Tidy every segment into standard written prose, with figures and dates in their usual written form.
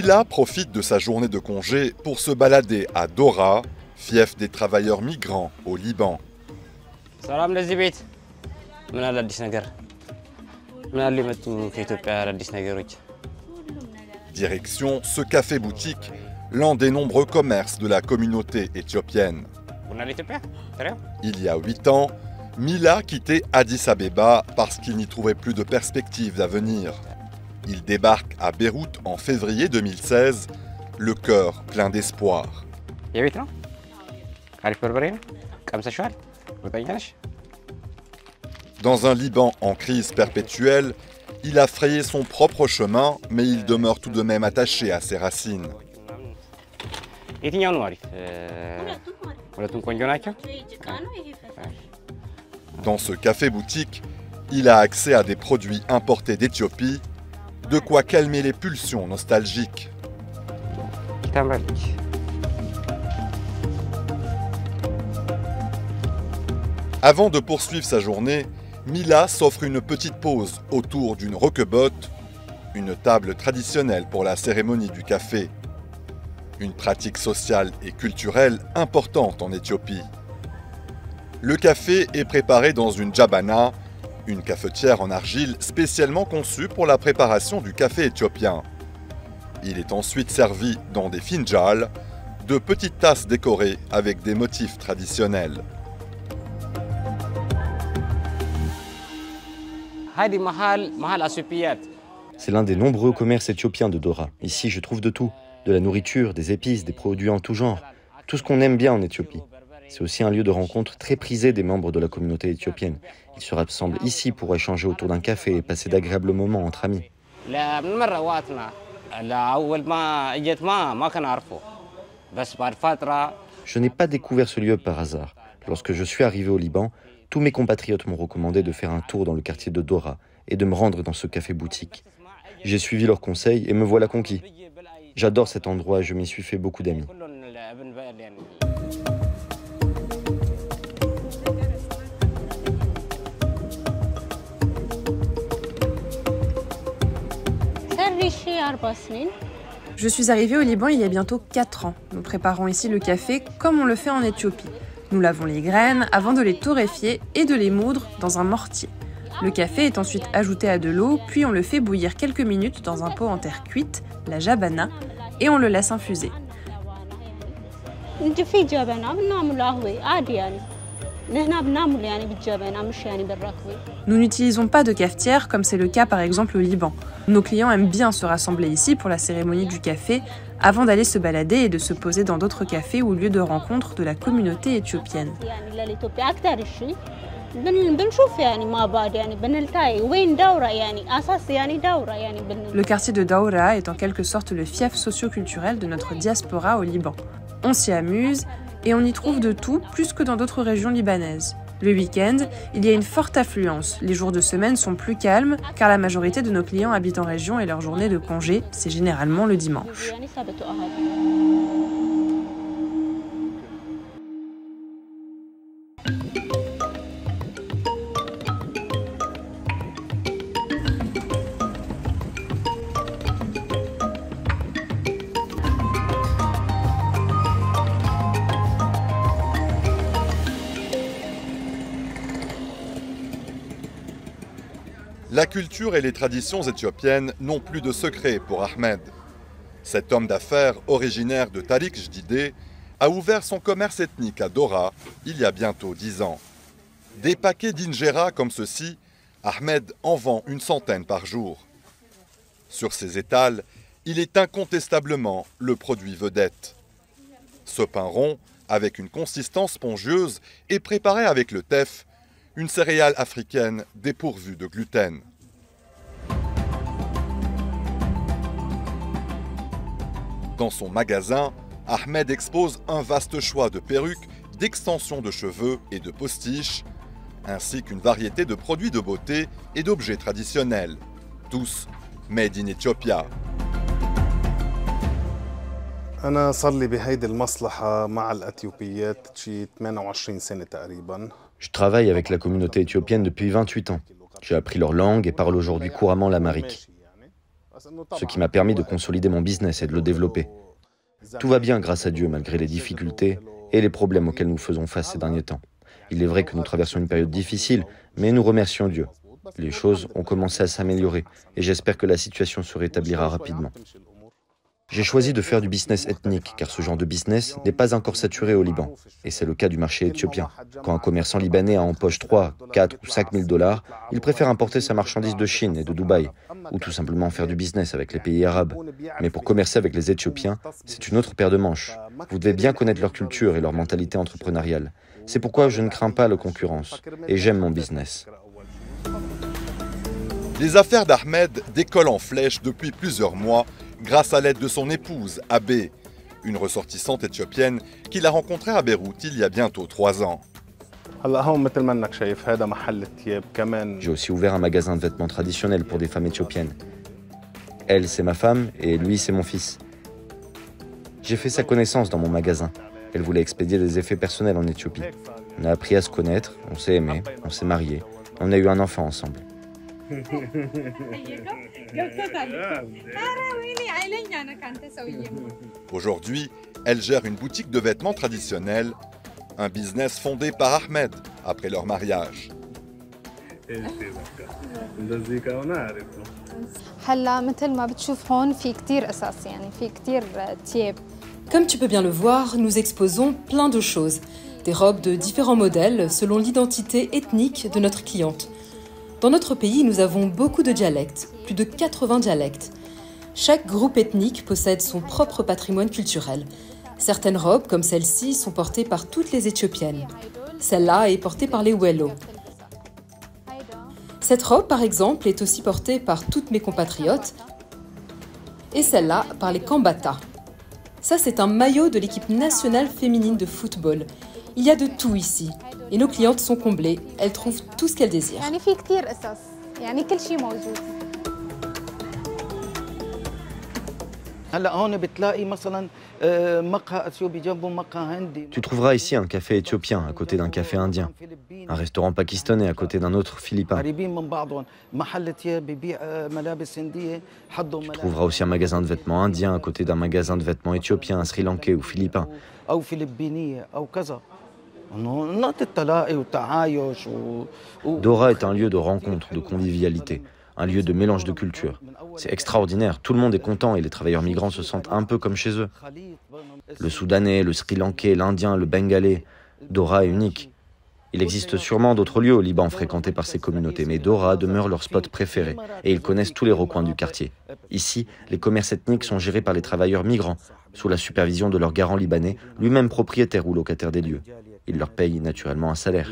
Mila profite de sa journée de congé pour se balader à Dora, fief des travailleurs migrants au Liban. Direction ce café-boutique, l'un des nombreux commerces de la communauté éthiopienne. Il y a 8 ans, Mila quittait Addis Abeba parce qu'il n'y trouvait plus de perspectives d'avenir. Il débarque à Beyrouth en février 2016, le cœur plein d'espoir. Dans un Liban en crise perpétuelle, il a frayé son propre chemin, mais il demeure tout de même attaché à ses racines. Dans ce café-boutique, il a accès à des produits importés d'Éthiopie, de quoi calmer les pulsions nostalgiques. Avant de poursuivre sa journée, Mila s'offre une petite pause autour d'une roquebotte, une table traditionnelle pour la cérémonie du café. Une pratique sociale et culturelle importante en Éthiopie. Le café est préparé dans une djabana, une cafetière en argile spécialement conçue pour la préparation du café éthiopien. Il est ensuite servi dans des finjals, de petites tasses décorées avec des motifs traditionnels. C'est l'un des nombreux commerces éthiopiens de Dora. Ici, je trouve de tout. De la nourriture, des épices, des produits en tout genre. Tout ce qu'on aime bien en Éthiopie. C'est aussi un lieu de rencontre très prisé des membres de la communauté éthiopienne. Ils se rassemblent ici pour échanger autour d'un café et passer d'agréables moments entre amis. Je n'ai pas découvert ce lieu par hasard. Lorsque je suis arrivé au Liban, tous mes compatriotes m'ont recommandé de faire un tour dans le quartier de Dora et de me rendre dans ce café-boutique. J'ai suivi leurs conseils et me voilà conquis. J'adore cet endroit et je m'y suis fait beaucoup d'amis. Je suis arrivée au Liban il y a bientôt 4 ans. Nous préparons ici le café comme on le fait en Éthiopie. Nous lavons les graines avant de les torréfier et de les moudre dans un mortier. Le café est ensuite ajouté à de l'eau, puis on le fait bouillir quelques minutes dans un pot en terre cuite, la jabana, et on le laisse infuser. Nous n'utilisons pas de cafetière comme c'est le cas par exemple au Liban. Nos clients aiment bien se rassembler ici pour la cérémonie du café avant d'aller se balader et de se poser dans d'autres cafés ou lieux de rencontre de la communauté éthiopienne. Le quartier de Daoura est en quelque sorte le fief socio-culturel de notre diaspora au Liban. On s'y amuse et on y trouve de tout plus que dans d'autres régions libanaises. Le week-end, il y a une forte affluence. Les jours de semaine sont plus calmes car la majorité de nos clients habitent en région et leur journée de congé, c'est généralement le dimanche. La culture et les traditions éthiopiennes n'ont plus de secret pour Ahmed. Cet homme d'affaires originaire de Tariq Jdidé a ouvert son commerce ethnique à Dora il y a bientôt 10 ans. Des paquets d'injera comme ceci, Ahmed en vend une centaine par jour. Sur ses étals, il est incontestablement le produit vedette. Ce pain rond, avec une consistance spongieuse, est préparé avec le teff, une céréale africaine dépourvue de gluten. Dans son magasin, Ahmed expose un vaste choix de perruques, d'extensions de cheveux et de postiches, ainsi qu'une variété de produits de beauté et d'objets traditionnels, tous made in Ethiopia. أنا صار لي بهيدي المصلحة مع الأثيوبيات شي 28 سنة تقريباً. Je travaille avec la communauté éthiopienne depuis 28 ans. J'ai appris leur langue et parle aujourd'hui couramment l'amharique. ce qui m'a permis de consolider mon business et de le développer. Tout va bien grâce à Dieu malgré les difficultés et les problèmes auxquels nous faisons face ces derniers temps. Il est vrai que nous traversons une période difficile, mais nous remercions Dieu. Les choses ont commencé à s'améliorer et j'espère que la situation se rétablira rapidement. J'ai choisi de faire du business ethnique car ce genre de business n'est pas encore saturé au Liban. Et c'est le cas du marché éthiopien. Quand un commerçant libanais a en poche 3, 4 ou 5 000 $, il préfère importer sa marchandise de Chine et de Dubaï ou tout simplement faire du business avec les pays arabes. Mais pour commercer avec les Éthiopiens, c'est une autre paire de manches. Vous devez bien connaître leur culture et leur mentalité entrepreneuriale. C'est pourquoi je ne crains pas la concurrence et j'aime mon business. Les affaires d'Ahmed décollent en flèche depuis plusieurs mois grâce à l'aide de son épouse, Abbé, une ressortissante éthiopienne qu'il a rencontrée à Beyrouth il y a bientôt 3 ans. J'ai aussi ouvert un magasin de vêtements traditionnels pour des femmes éthiopiennes. Elle, c'est ma femme et lui, c'est mon fils. J'ai fait sa connaissance dans mon magasin. Elle voulait expédier des effets personnels en Éthiopie. On a appris à se connaître, on s'est aimé, on s'est mariés, on a eu un enfant ensemble. Aujourd'hui, elle gère une boutique de vêtements traditionnels, un business fondé par Ahmed après leur mariage. Comme tu peux bien le voir, nous exposons plein de choses. Des robes de différents modèles selon l'identité ethnique de notre cliente. Dans notre pays, nous avons beaucoup de dialectes, plus de 80 dialectes. Chaque groupe ethnique possède son propre patrimoine culturel. Certaines robes, comme celle-ci, sont portées par toutes les Éthiopiennes. Celle-là est portée par les Wello. Cette robe, par exemple, est aussi portée par toutes mes compatriotes. Et celle-là, par les Kambata. Ça, c'est un maillot de l'équipe nationale féminine de football. Il y a de tout ici. Et nos clientes sont comblées. Elles trouvent tout ce qu'elles désirent. Tu trouveras ici un café éthiopien à côté d'un café indien, un restaurant pakistanais à côté d'un autre philippin. Tu trouveras aussi un magasin de vêtements indien à côté d'un magasin de vêtements éthiopien, sri-lankais ou philippin. Dora est un lieu de rencontre, de convivialité, un lieu de mélange de cultures. C'est extraordinaire, tout le monde est content et les travailleurs migrants se sentent un peu comme chez eux. Le Soudanais, le Sri-Lankais, l'Indien, le Bengalais, Dora est unique. Il existe sûrement d'autres lieux au Liban fréquentés par ces communautés, mais Dora demeure leur spot préféré et ils connaissent tous les recoins du quartier. Ici, les commerces ethniques sont gérés par les travailleurs migrants, sous la supervision de leur garant libanais, lui-même propriétaire ou locataire des lieux. Il leur paye naturellement un salaire.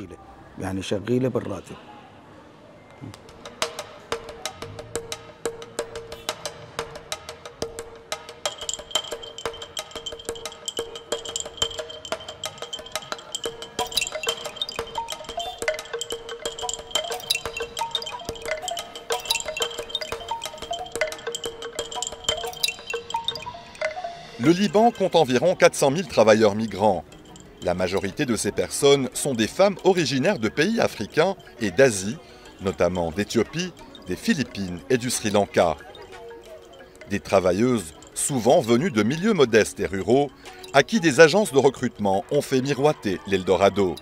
Le Liban compte environ 400 000 travailleurs migrants. La majorité de ces personnes sont des femmes originaires de pays africains et d'Asie, notamment d'Éthiopie, des Philippines et du Sri Lanka. Des travailleuses souvent venues de milieux modestes et ruraux, à qui des agences de recrutement ont fait miroiter l'Eldorado.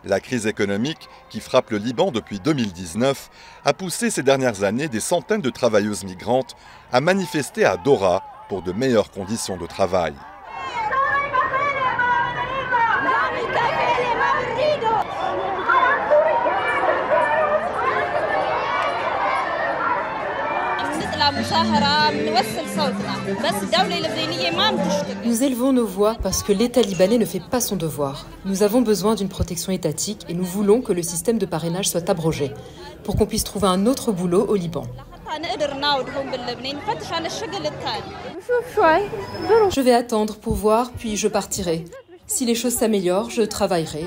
La crise économique qui frappe le Liban depuis 2019 a poussé ces dernières années des centaines de travailleuses migrantes à manifester à Dora pour de meilleures conditions de travail. Nous élevons nos voix parce que l'État libanais ne fait pas son devoir. Nous avons besoin d'une protection étatique et nous voulons que le système de parrainage soit abrogé pour qu'on puisse trouver un autre boulot au Liban. Je vais attendre pour voir, puis je partirai. Si les choses s'améliorent, je travaillerai.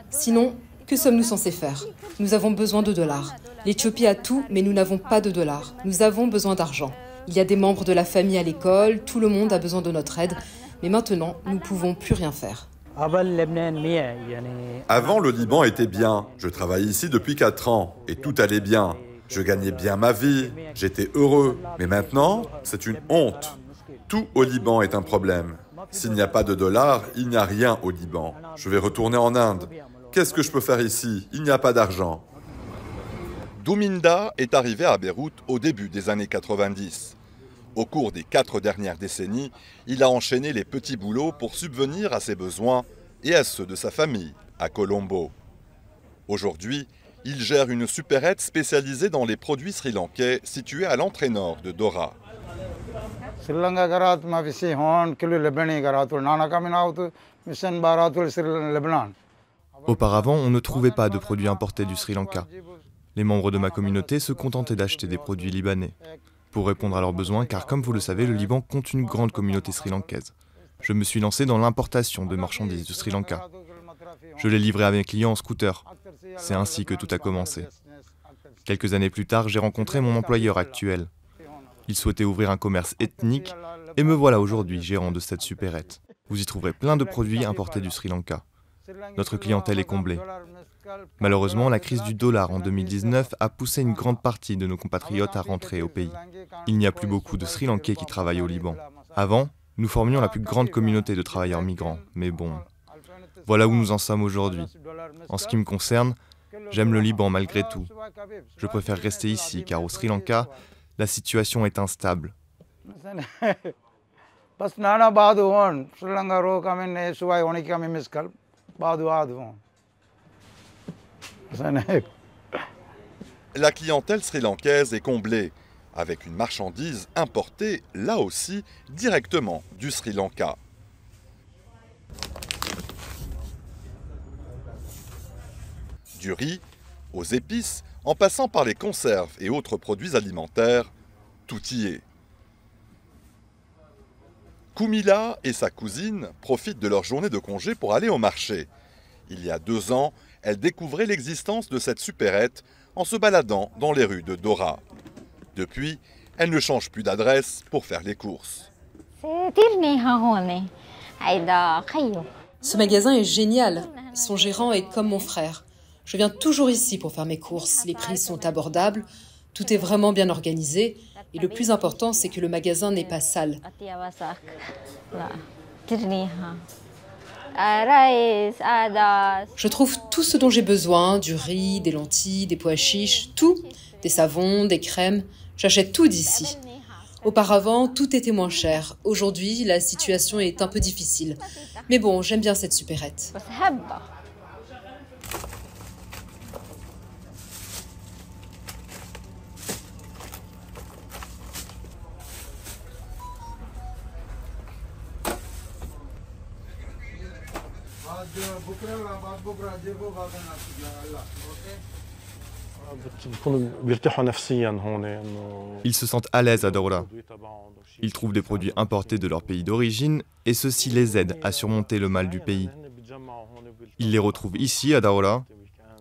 Sinon, que sommes-nous censés faire? Nous avons besoin de dollars. L'Éthiopie a tout, mais nous n'avons pas de dollars. Nous avons besoin d'argent. Il y a des membres de la famille à l'école, tout le monde a besoin de notre aide. Mais maintenant, nous ne pouvons plus rien faire. Avant, le Liban était bien. Je travaille ici depuis 4 ans et tout allait bien. Je gagnais bien ma vie, j'étais heureux. Mais maintenant, c'est une honte. Tout au Liban est un problème. S'il n'y a pas de dollars, il n'y a rien au Liban. Je vais retourner en Inde. Qu'est-ce que je peux faire ici? Il n'y a pas d'argent. Douminda est arrivé à Beyrouth au début des années 90. Au cours des 4 dernières décennies, il a enchaîné les petits boulots pour subvenir à ses besoins et à ceux de sa famille, à Colombo. Aujourd'hui, il gère une supérette spécialisée dans les produits sri-lankais située à l'entrée nord de Dora. Auparavant, on ne trouvait pas de produits importés du Sri Lanka. Les membres de ma communauté se contentaient d'acheter des produits libanais, pour répondre à leurs besoins, car comme vous le savez, le Liban compte une grande communauté sri-lankaise. Je me suis lancé dans l'importation de marchandises du Sri Lanka. Je les livrais à mes clients en scooter. C'est ainsi que tout a commencé. Quelques années plus tard, j'ai rencontré mon employeur actuel. Il souhaitait ouvrir un commerce ethnique, et me voilà aujourd'hui gérant de cette supérette. Vous y trouverez plein de produits importés du Sri Lanka. Notre clientèle est comblée. Malheureusement, la crise du dollar en 2019 a poussé une grande partie de nos compatriotes à rentrer au pays. Il n'y a plus beaucoup de Sri Lankais qui travaillent au Liban. Avant, nous formions la plus grande communauté de travailleurs migrants, mais bon, voilà où nous en sommes aujourd'hui. En ce qui me concerne, j'aime le Liban malgré tout. Je préfère rester ici, car au Sri Lanka, la situation est instable. La clientèle sri-lankaise est comblée, avec une marchandise importée, là aussi, directement du Sri Lanka. Du riz, aux épices, en passant par les conserves et autres produits alimentaires, tout y est. Koumila et sa cousine profitent de leur journée de congé pour aller au marché. Il y a 2 ans, elle découvrait l'existence de cette supérette en se baladant dans les rues de Dora. Depuis, elle ne change plus d'adresse pour faire les courses. Ce magasin est génial. Son gérant est comme mon frère. Je viens toujours ici pour faire mes courses. Les prix sont abordables, tout est vraiment bien organisé. Et le plus important, c'est que le magasin n'est pas sale. Je trouve tout ce dont j'ai besoin, du riz, des lentilles, des pois chiches, tout. Des savons, des crèmes. J'achète tout d'ici. Auparavant, tout était moins cher. Aujourd'hui, la situation est un peu difficile. Mais bon, j'aime bien cette supérette. Ils se sentent à l'aise à Dora. Ils trouvent des produits importés de leur pays d'origine et ceci les aide à surmonter le mal du pays. Ils les retrouvent ici à Dora,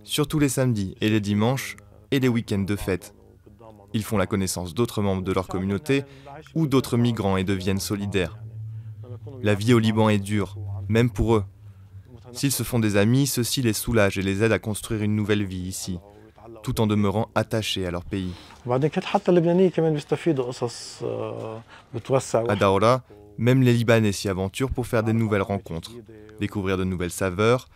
surtout les samedis et les dimanches et les week-ends de fête. Ils font la connaissance d'autres membres de leur communauté ou d'autres migrants et deviennent solidaires. La vie au Liban est dure, même pour eux. S'ils se font des amis, ceci les soulage et les aide à construire une nouvelle vie ici, tout en demeurant attachés à leur pays. À Daoura, même les Libanais s'y aventurent pour faire des nouvelles rencontres, découvrir de nouvelles saveurs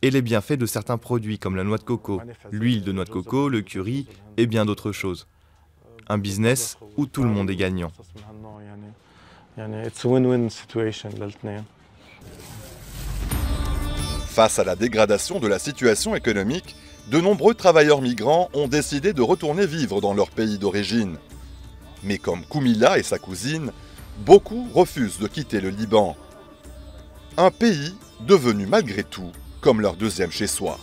et les bienfaits de certains produits comme la noix de coco, l'huile de noix de coco, le curry et bien d'autres choses. Un business où tout le monde est gagnant. Face à la dégradation de la situation économique, de nombreux travailleurs migrants ont décidé de retourner vivre dans leur pays d'origine. Mais comme Koumila et sa cousine, beaucoup refusent de quitter le Liban. Un pays devenu malgré tout comme leur deuxième chez-soi.